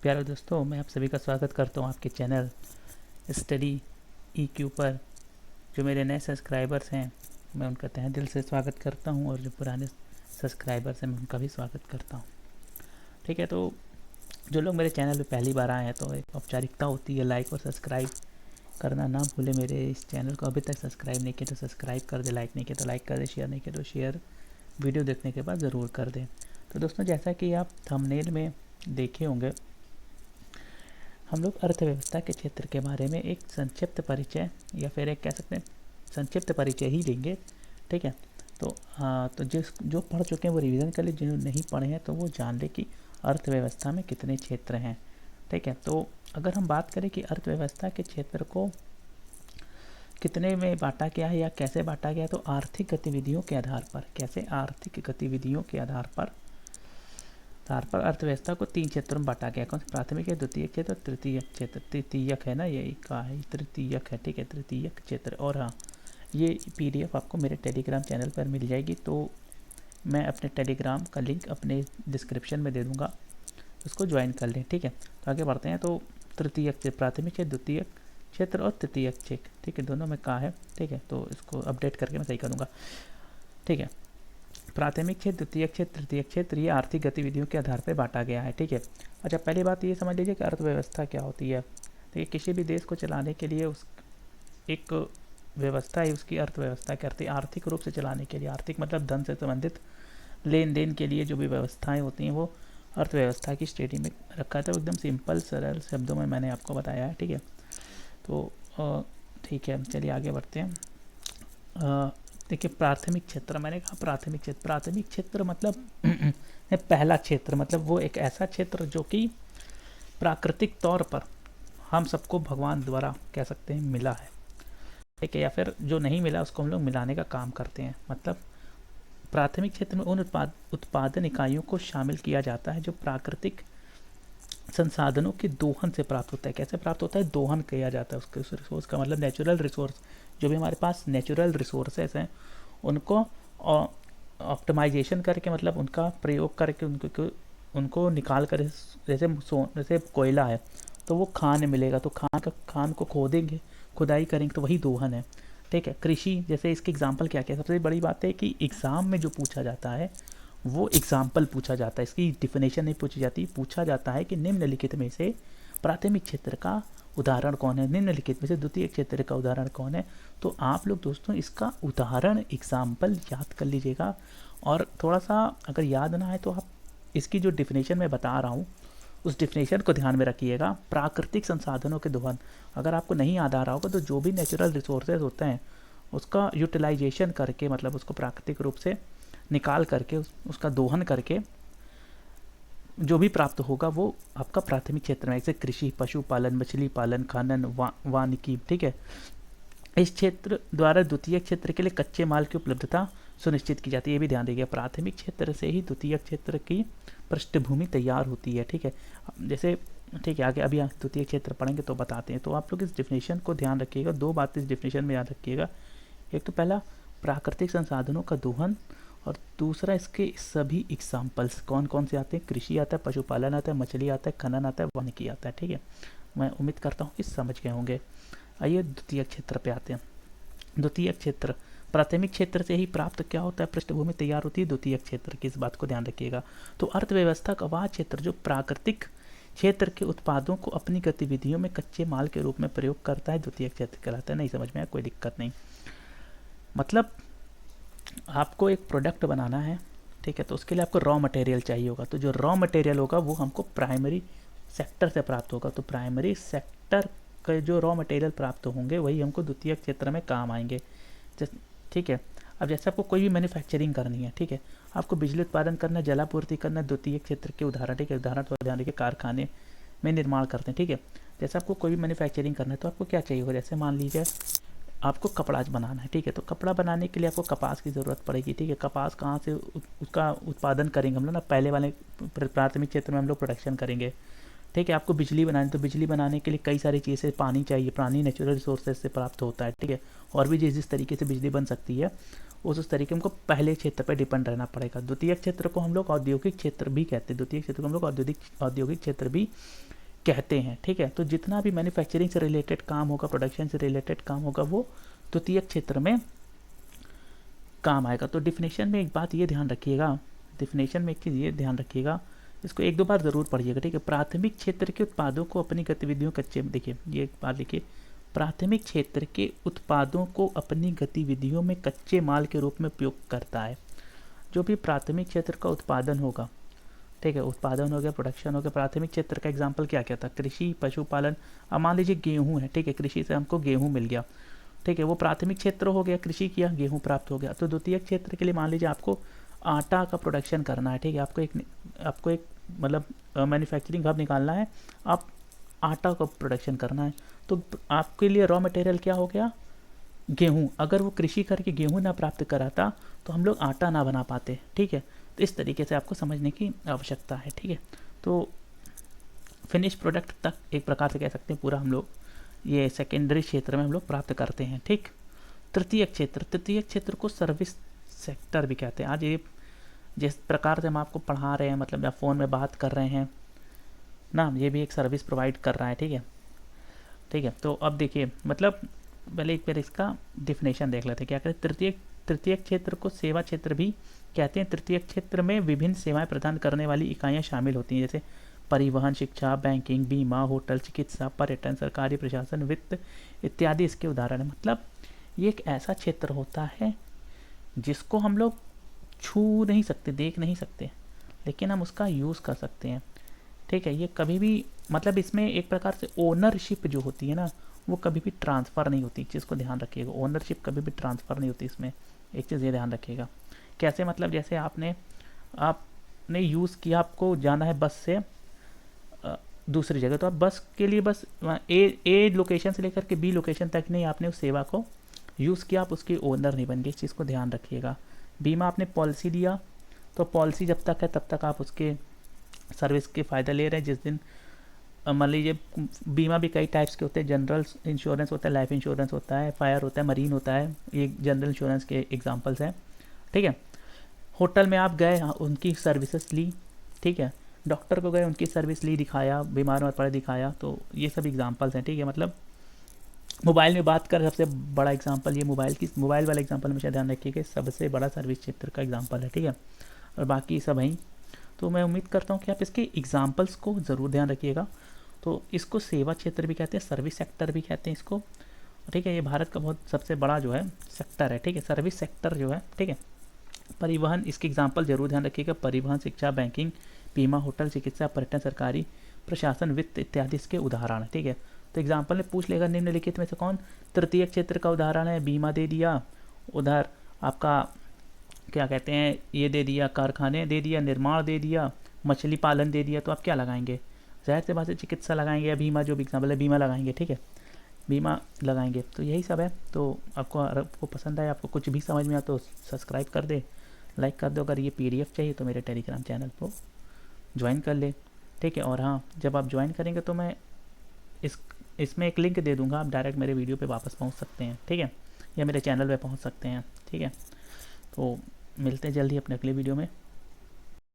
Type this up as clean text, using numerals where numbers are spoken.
प्यारे दोस्तों, मैं आप सभी का स्वागत करता हूं आपके चैनल स्टडी ईक्यू पर। जो मेरे नए सब्सक्राइबर्स हैं, मैं उनका तहे दिल से स्वागत करता हूं, और जो पुराने सब्सक्राइबर्स हैं मैं उनका भी स्वागत करता हूं। ठीक है, तो जो लोग मेरे चैनल पे पहली बार आए हैं, तो एक औपचारिकता होती है, लाइक और सब्सक्राइब करना ना भूले। मेरे इस चैनल को अभी तक सब्सक्राइब नहीं किया तो सब्सक्राइब कर दे, लाइक नहीं किया तो लाइक कर दे, शेयर नहीं किया तो शेयर वीडियो देखने के बाद ज़रूर कर दें। तो दोस्तों, जैसा कि आप थंबनेल में देखे होंगे, हम लोग अर्थव्यवस्था के क्षेत्र के बारे में एक संक्षिप्त परिचय, या फिर एक कह सकते हैं संक्षिप्त परिचय ही लेंगे। ठीक है, तो तो जो पढ़ चुके हैं वो रिवीजन कर ले, जिन्होंने नहीं पढ़े हैं तो वो जान ले कि अर्थव्यवस्था में कितने क्षेत्र हैं। ठीक है, तो अगर हम बात करें कि अर्थव्यवस्था के क्षेत्र को कितने में बांटा गया है या कैसे बांटा गया, तो आर्थिक गतिविधियों के आधार पर, कैसे आर्थिक गतिविधियों के आधार पर अर्थव्यवस्था को 3 क्षेत्रों में बांटा गया। कौन से? प्राथमिक है, द्वितीय क्षेत्र, तृतीयक क्षेत्र। तृतीयक है ना, यही कहा है, तृतीयक है। ठीक है, तृतीयक क्षेत्र। और हाँ, ये पीडीएफ आपको मेरे टेलीग्राम चैनल पर मिल जाएगी, तो मैं अपने टेलीग्राम का लिंक अपने डिस्क्रिप्शन में दे दूँगा, उसको ज्वाइन कर लें। ठीक है, तो आगे बढ़ते हैं। तो तृतीयक क्षेत्र, प्राथमिक क्षेत्र, द्वितीयक क्षेत्र और तृतीयक क्षेत्र। ठीक है, दोनों में कहा है। ठीक है, तो इसको अपडेट करके मैं सही करूँगा। ठीक है, प्राथमिक क्षेत्र, द्वितीय क्षेत्र, तृतीय क्षेत्र, ये आर्थिक गतिविधियों के आधार पर बांटा गया है। ठीक है, अच्छा, पहली बात ये समझ लीजिए कि अर्थव्यवस्था क्या होती है। देखिए, किसी भी देश को चलाने के लिए उस एक व्यवस्था है, उसकी अर्थव्यवस्था कहते हैं। आर्थिक रूप से चलाने के लिए, आर्थिक मतलब धन से संबंधित लेन देन के लिए जो भी व्यवस्थाएं होती हैं वो अर्थव्यवस्था की श्रेणी में रखा था। एकदम सिंपल सरल शब्दों में मैंने आपको बताया है। ठीक है, तो ठीक है, चलिए आगे बढ़ते हैं। देखिए, प्राथमिक क्षेत्र, मैंने कहा प्राथमिक क्षेत्र। प्राथमिक क्षेत्र मतलब पहला क्षेत्र, मतलब वो एक ऐसा क्षेत्र जो कि प्राकृतिक तौर पर हम सबको भगवान द्वारा कह सकते हैं मिला है। ठीक है, या फिर जो नहीं मिला उसको हम लोग मिलाने का काम करते हैं। मतलब प्राथमिक क्षेत्र में उन उत्पादन इकाइयों को शामिल किया जाता है जो प्राकृतिक संसाधनों के दोहन से प्राप्त होता है। कैसे प्राप्त होता है? दोहन किया जाता है उसके रिसोर्स का, मतलब नेचुरल रिसोर्स। जो भी हमारे पास नेचुरल रिसोर्सेस हैं उनको ऑप्टिमाइजेशन करके, मतलब उनका प्रयोग करके, उनको निकाल कर, जैसे कोयला है तो वो खान मिलेगा, तो खान को खोदेंगे, खुदाई करेंगे, तो वही दोहन है। ठीक है, कृषि, जैसे इसके एग्जाम्पल क्या क्या, सबसे बड़ी बात है कि एग्ज़ाम में जो पूछा जाता है वो एग्जाम्पल पूछा जाता है, इसकी डिफिनेशन नहीं पूछी जाती। पूछा जाता है कि निम्नलिखित में से प्राथमिक क्षेत्र का उदाहरण कौन है, निम्नलिखित में से द्वितीय क्षेत्र का उदाहरण कौन है। तो आप लोग दोस्तों इसका उदाहरण एग्जाम्पल याद कर लीजिएगा, और थोड़ा सा अगर याद ना आए तो आप इसकी जो डिफिनेशन मैं बता रहा हूँ उस डिफिनेशन को ध्यान में रखिएगा। प्राकृतिक संसाधनों के दोहन, अगर आपको नहीं याद आ रहा होगा तो जो भी नेचुरल रिसोर्सेज होते हैं उसका यूटिलाइजेशन करके, मतलब उसको प्राकृतिक रूप से निकाल करके उसका दोहन करके जो भी प्राप्त होगा वो आपका प्राथमिक क्षेत्र में, जैसे कृषि, पशुपालन, मछली पालन, खनन, वानिकी। ठीक है, इस क्षेत्र द्वारा द्वितीय क्षेत्र के लिए कच्चे माल की उपलब्धता सुनिश्चित की जाती है। ये भी ध्यान दीजिए, प्राथमिक क्षेत्र से ही द्वितीय क्षेत्र की पृष्ठभूमि तैयार होती है। ठीक है, जैसे ठीक है, आगे अभी द्वितीय क्षेत्र पढ़ेंगे तो बताते हैं। तो आप लोग इस डिफिनेशन को ध्यान रखिएगा, 2 बातें इस डिफिनेशन में याद रखिएगा। एक तो पहला प्राकृतिक संसाधनों का दोहन, और दूसरा इसके सभी एग्जाम्पल्स कौन कौन से आते हैं। कृषि आता है, पशुपालन आता है, मछली आता है, खनन आता है, वानिकी आता है। ठीक है, मैं उम्मीद करता हूँ कि समझ गए होंगे। आइए द्वितीय क्षेत्र पे आते हैं। द्वितीय क्षेत्र, प्राथमिक क्षेत्र से ही प्राप्त क्या होता है, पृष्ठभूमि तैयार होती है द्वितीय क्षेत्र की, इस बात को ध्यान रखिएगा। तो अर्थव्यवस्था का वह क्षेत्र जो प्राकृतिक क्षेत्र के उत्पादों को अपनी गतिविधियों में कच्चे माल के रूप में प्रयोग करता है, द्वितीय क्षेत्र कहलाता है। नहीं समझ में आया, कोई दिक्कत नहीं। मतलब आपको एक प्रोडक्ट बनाना है, ठीक है, तो उसके लिए आपको रॉ मटेरियल चाहिए होगा। तो जो रॉ मटेरियल होगा वो हमको प्राइमरी सेक्टर से प्राप्त होगा। तो प्राइमरी सेक्टर के जो रॉ मटेरियल प्राप्त होंगे वही हमको द्वितीय क्षेत्र में काम आएंगे। ठीक है, अब जैसे आपको कोई भी मैन्युफैक्चरिंग करनी है, ठीक है, आपको बिजली उत्पादन करना, जलापूर्ति करना, द्वितीय क्षेत्र के उदाहरण। ठीक है, उदाहरण तो ध्यान रखिए, कारखाने में निर्माण करते हैं। ठीक है, जैसे आपको कोई भी मैन्युफैक्चरिंग करना है तो आपको क्या चाहिए होगा, जैसे मान लीजिए आपको कपड़ा बनाना है। ठीक है, तो कपड़ा बनाने के लिए आपको कपास की ज़रूरत पड़ेगी। ठीक है, कपास कहाँ से उसका उत्पादन करेंगे हम लोग ना, पहले वाले प्राथमिक क्षेत्र में हम लोग प्रोडक्शन करेंगे। ठीक है। आपको बिजली बनानी, तो बिजली बनाने के लिए कई सारी चीज़ें, पानी चाहिए, पानी नेचुरल रिसोर्सेज से प्राप्त होता है, ठीक है। और भी जिस जिस तरीके से बिजली बन सकती है उस तरीके हमको पहले क्षेत्र पर डिपेंड रहना पड़ेगा। द्वितीय क्षेत्र को हम लोग औद्योगिक क्षेत्र भी कहते हैं, द्वितीय क्षेत्र को हम लोग औद्योगिक क्षेत्र भी कहते हैं, ठीक है। तो जितना भी मैन्युफैक्चरिंग से रिलेटेड काम होगा, प्रोडक्शन से रिलेटेड काम होगा, वो द्वितीय क्षेत्र में काम आएगा। तो डिफिनेशन में एक बात ये ध्यान रखिएगा, डिफिनेशन में एक चीज़ ये ध्यान रखिएगा, इसको एक दो बार ज़रूर पढ़िएगा, ठीक है। प्राथमिक क्षेत्र के उत्पादों को अपनी गतिविधियों कच्चे, देखिए ये एक बात लिखिए, प्राथमिक क्षेत्र के उत्पादों को अपनी गतिविधियों में कच्चे माल के रूप में उपयोग करता है। जो भी प्राथमिक क्षेत्र का उत्पादन होगा, ठीक है, उत्पादन हो गया, प्रोडक्शन हो गया, प्राथमिक क्षेत्र का एग्जाम्पल क्या क्या था, कृषि, पशुपालन। अब मान लीजिए गेहूँ है, ठीक है, कृषि से हमको गेहूँ मिल गया, ठीक है, वो प्राथमिक क्षेत्र हो गया, कृषि किया, गेहूँ प्राप्त हो गया। तो द्वितीय क्षेत्र के लिए मान लीजिए आपको आटा का प्रोडक्शन करना है, ठीक है, आपको एक मतलब मैन्युफैक्चरिंग हब निकालना है, आप आटा का प्रोडक्शन करना है, तो आपके लिए रॉ मटेरियल क्या हो गया, गेहूँ। अगर वो कृषि करके गेहूँ ना प्राप्त कराता तो हम लोग आटा ना बना पाते, ठीक है। तो इस तरीके से आपको समझने की आवश्यकता है, ठीक है। तो फिनिश प्रोडक्ट तक एक प्रकार से कह सकते हैं पूरा हम लोग ये सेकेंडरी क्षेत्र में हम लोग प्राप्त करते हैं, ठीक। तृतीय क्षेत्र को सर्विस सेक्टर भी कहते हैं। आज ये जिस प्रकार से हम आपको पढ़ा रहे हैं, मतलब या फ़ोन में बात कर रहे हैं ना, ये भी एक सर्विस प्रोवाइड कर रहा है, ठीक है, ठीक है। तो अब देखिए, मतलब पहले एक बार इसका डिफिनेशन देख लेते हैं क्या कहते हैं। तृतीय क्षेत्र को सेवा क्षेत्र भी कहते हैं। तृतीय क्षेत्र में विभिन्न सेवाएं प्रदान करने वाली इकाइयां शामिल होती हैं, जैसे परिवहन, शिक्षा, बैंकिंग, बीमा, होटल, चिकित्सा, पर्यटन, सरकारी प्रशासन, वित्त इत्यादि इसके उदाहरण है। मतलब ये एक ऐसा क्षेत्र होता है जिसको हम लोग छू नहीं सकते, देख नहीं सकते, लेकिन हम उसका यूज़ कर सकते हैं, ठीक है। ये कभी भी, मतलब इसमें एक प्रकार से ओनरशिप जो होती है ना, वो कभी भी ट्रांसफ़र नहीं होती। चीज़ को ध्यान रखिएगा, ओनरशिप कभी भी ट्रांसफ़र नहीं होती इसमें, एक चीज़ ये ध्यान रखिएगा। कैसे, मतलब जैसे आपने यूज़ किया, आपको जाना है बस से दूसरी जगह, तो आप बस के लिए बस ए लोकेशन से लेकर के बी लोकेशन तक नहीं आपने उस सेवा को यूज़ किया, आप उसके ओनर नहीं बन गए। इस चीज़ को ध्यान रखिएगा। बीमा आपने पॉलिसी दिया, तो पॉलिसी जब तक है तब तक आप उसके सर्विस के फ़ायदा ले रहे हैं। जिस दिन मान लीजिए, बीमा भी कई टाइप्स के होते हैं, जनरल इंश्योरेंस होता है, लाइफ इंश्योरेंस होता है, फायर होता है, मरीन होता है, ये जनरल इंश्योरेंस के एग्जांपल्स हैं, ठीक है। होटल में आप गए, उनकी सर्विसेज ली, ठीक है। डॉक्टर को गए, उनकी सर्विस ली, दिखाया, बीमार पड़े दिखाया, तो ये सब एग्जांपल्स हैं, ठीक है। मतलब मोबाइल में बात कर, सबसे बड़ा एग्जांपल ये मोबाइल वाला एग्जांपल हमेशा ध्यान रखिएगा, सबसे बड़ा सर्विस क्षेत्र का एग्जांपल है, ठीक है। और बाकी सब हैं। तो मैं उम्मीद करता हूँ कि आप इसके एग्जांपल्स को ज़रूर ध्यान रखिएगा। तो इसको सेवा क्षेत्र भी कहते हैं, सर्विस सेक्टर भी कहते हैं इसको, ठीक है। ये भारत का बहुत सबसे बड़ा जो है सेक्टर है, ठीक है, सर्विस सेक्टर जो है, ठीक है। परिवहन, इसके एग्जांपल जरूर ध्यान रखिएगा, परिवहन, शिक्षा, बैंकिंग, बीमा, होटल, चिकित्सा, पर्यटन, सरकारी प्रशासन, वित्त इत्यादि इसके उदाहरण है, ठीक है। तो एग्जाम्पल में पूछ लेगा निम्नलिखित में से कौन तृतीय क्षेत्र का उदाहरण है। बीमा दे दिया, उधर आपका क्या कहते हैं, ये दे दिया, कारखाने दे दिया, निर्माण दे दिया, मछली पालन दे दिया, तो आप क्या लगाएंगे, ज़ाहिर सी बात है चिकित्सा लगाएंगे, या बीमा, जो भी एग्जाम्पल है बीमा लगाएंगे, ठीक है, बीमा लगाएंगे। तो यही सब है। तो आपको पसंद आए, आपको कुछ भी समझ में आया तो सब्सक्राइब कर दे, लाइक कर दो। अगर ये PDF चाहिए तो मेरे टेलीग्राम चैनल को ज्वाइन कर ले, ठीक है। और हाँ, जब आप ज्वाइन करेंगे तो मैं इसमें एक लिंक दे दूंगा, आप डायरेक्ट मेरे वीडियो पे वापस पहुंच सकते हैं, ठीक है, या मेरे चैनल पे पहुंच सकते हैं, ठीक है। तो मिलते हैं जल्दी अपने अगले वीडियो में।